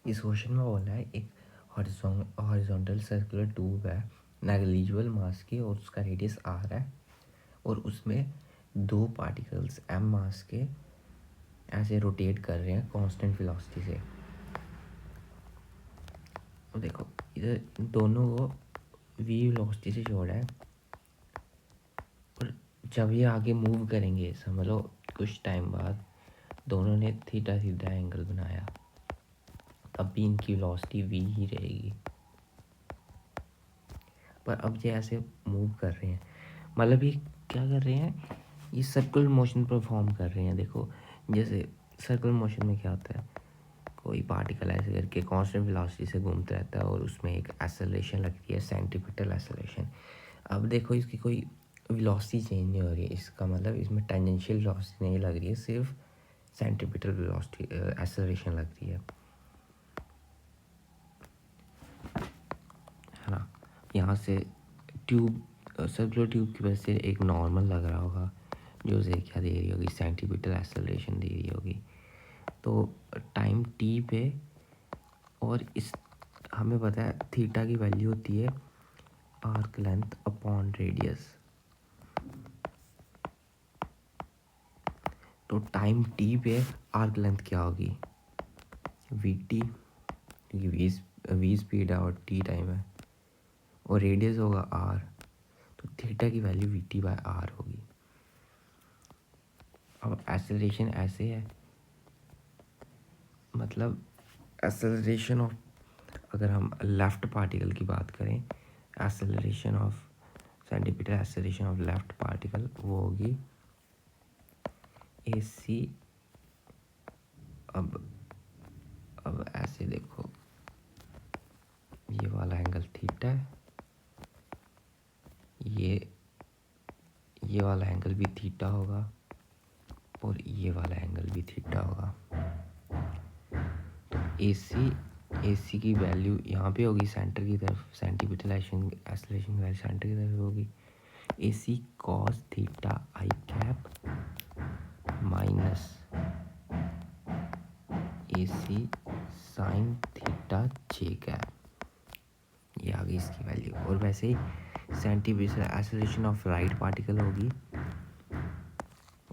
इस क्वेश्चन में बोला है एक हॉरिजॉन्टल सर्कुलर ट्यूब है नेग्लिजिबल मास की और उसका रेडियस r है और उसमें दो पार्टिकल्स m मास के ऐसे रोटेट कर रहे हैं कांस्टेंट वेलोसिटी से। और देखो इधर दोनों को v वेलोसिटी से छोड़ा है और जब ये आगे मूव करेंगे समझ लो कुछ टाइम बाद दोनों ने थीटा थीटा एंगल बनाया, तब भी इनकी वेलोसिटी v ही रहेगी। पर अब ये ऐसे मूव कर रहे हैं, मतलब ये क्या कर रहे हैं, ये सर्कुलर मोशन परफॉर्म कर रहे हैं। देखो जैसे सर्कुलर मोशन में क्या होता है, कोई पार्टिकल ऐसे करके कांस्टेंट वेलोसिटी से घूमता रहता है और उसमें एक एक्सेलरेशन लगती है, सेंट्रीपिटल एक्सेलरेशन। अब देखो इसकी कोई वेलोसिटी चेंज नहीं हो रही है, इसका मतलब इसमें टेंजेंशियल वेलोसिटी नहीं लग रही है, सिर्फ सेंट्रीपिटल वेलोसिटी एक्सेलरेशन लग रही है ना। यहाँ से ट्यूब सर्कुलर ट्यूब की वजह से एक नॉर्मल लग रहा होगा जो उसे क्या दे रही होगी, सेंटीमीटर एक्सेलरेशन दे रही होगी। तो टाइम टी पे और इस हमें पता है थीटा की वैल्यू होती है आर्क लेंथ अपॉन रेडियस। तो टाइम टी पे आर्क लेंथ क्या होगी, वी टी, क्योंकि वी स्पीड है और टी टाइम है, और रेडियस होगा आर, तो थीटा की value V T by R होगी। अब एक्सेलरेशन ऐसे है, मतलब एक्सेलरेशन ऑफ, अगर हम लेफ़्ट पार्टिकल की बात करें, acceleration of centimetre acceleration of left particle वो होगी ए सी। अब ऐसे देखो ये वाला एंगल थीटा है, ये वाला एंगल भी थीटा होगा और ये वाला एंगल भी थीटा होगा। तो ए सी की वैल्यू यहाँ पे होगी सेंटर की तरफ, सेंटीमीटर एक्सेलरेशन की वैल्यू सेंटर की तरफ होगी, A C cos theta I cap minus A C sine theta J cap, ये आ गई इसकी वैल्यू। और वैसे ही centimetre acceleration of right particle होगी,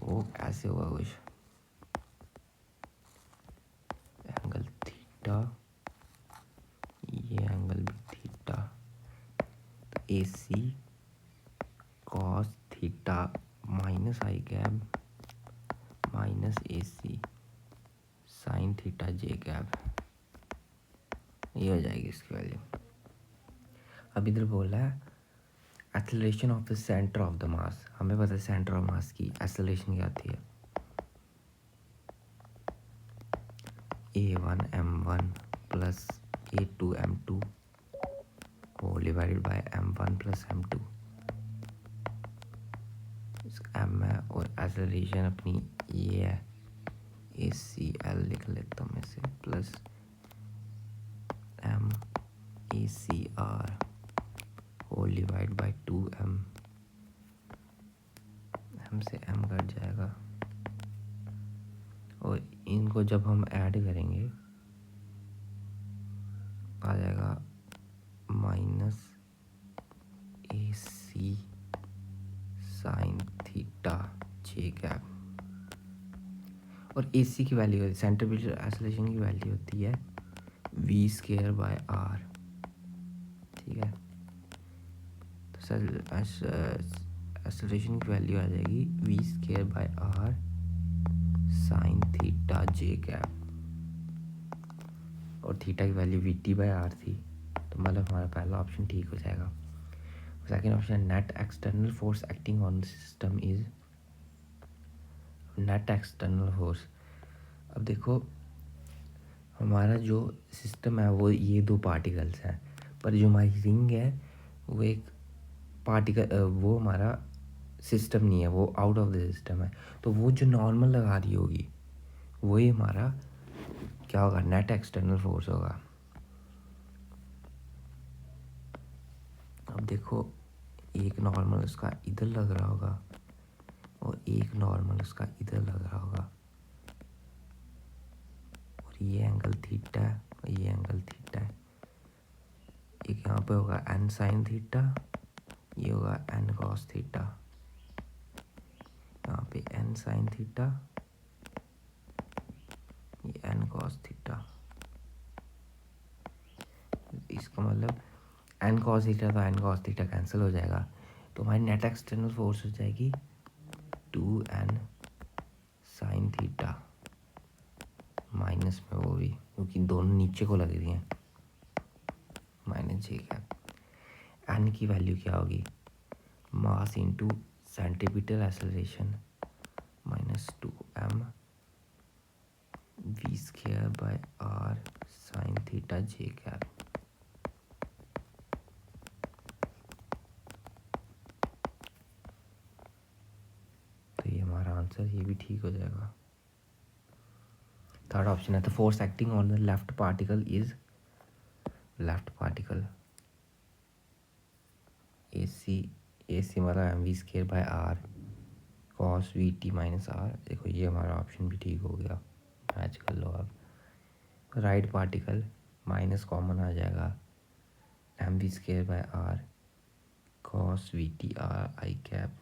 वो ऐसे होगा कुछ एंगल थीटा, ये एंगल भी थीटा, तो A C cos theta minus I cap minus A C sine theta J cap, ये हो जाएगी इसकी वैल्यू। अब इधर बोल रहा है acceleration of the centre of the mass, हमें पता है सेंटर ऑफ मास की एक्सेलरेशन क्या आती है, a1 m1 plus a2 m2 whole divided by m1 plus m2, m है और एक्सेलरेशन अपनी ये है ए सी एल लिख लेता हूँ मैं से, plus m A C R whole divide by 2m, m से m कट जाएगा और इनको जब हम ऐड करेंगे आ जाएगा minus A C sine theta J cap. और ए सी की वैल्यू होती है, सेंटीमीटर एक्सेलरेशन की वैल्यू होती है वी स्केयर बाय आर, ठीक है। तो एक्सेलरेशन की वैल्यू आ जाएगी V square by R sine theta J cap, और थीटा की value V T by R थी, तो मतलब हमारा पहला ऑप्शन ठीक हो जाएगा। Second option net external force acting on the system is, net external force, अब देखो हमारा जो सिस्टम है वो ये दो पार्टिकल्स हैं, पर जो हमारी रिंग है वो एक पार्टिकल, वो हमारा सिस्टम नहीं है, वो आउट ऑफ द सिस्टम है। तो वो जो नॉर्मल लगा रही होगी वही हमारा क्या होगा, नेट एक्सटर्नल फोर्स होगा। अब देखो एक नॉर्मल उसका इधर लग रहा होगा और एक नॉर्मल उसका इधर लग रहा होगा, और ये एंगल थीटा है, ये एंगल थीटा है, एक यहाँ पे होगा एन साइन थीटा, ये होगा एन कॉस थीटा, यहाँ पे एन साइन थीटा, ये एन कॉस थीटा। इसका मतलब एन कॉस थीटा तो एन कॉस थीटा कैंसिल हो जाएगा, तो हमारी नेट एक्सटर्नल फोर्स हो जाएगी 2n साइन थीटा, माइनस में वो भी क्योंकि दोनों नीचे को लग रही हैं, माइनस जे कैप। एन की वैल्यू क्या होगी, mass into centimetre acceleration minus 2m V square by R sine theta J cap. तो ये हमारा आंसर, ये भी ठीक हो जाएगा। थर्ड ऑप्शन है the force acting on the left particle is, left particle A C हमारा M V square by R cos V T minus R. देखो ये हमारा ऑप्शन भी ठीक हो गया, मैच कर लो आप। राइट पार्टिकल माइनस कॉमन आ जाएगा, M V square by R cos V T R I cap,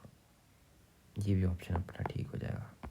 ये भी ऑप्शन अपना ठीक हो जाएगा।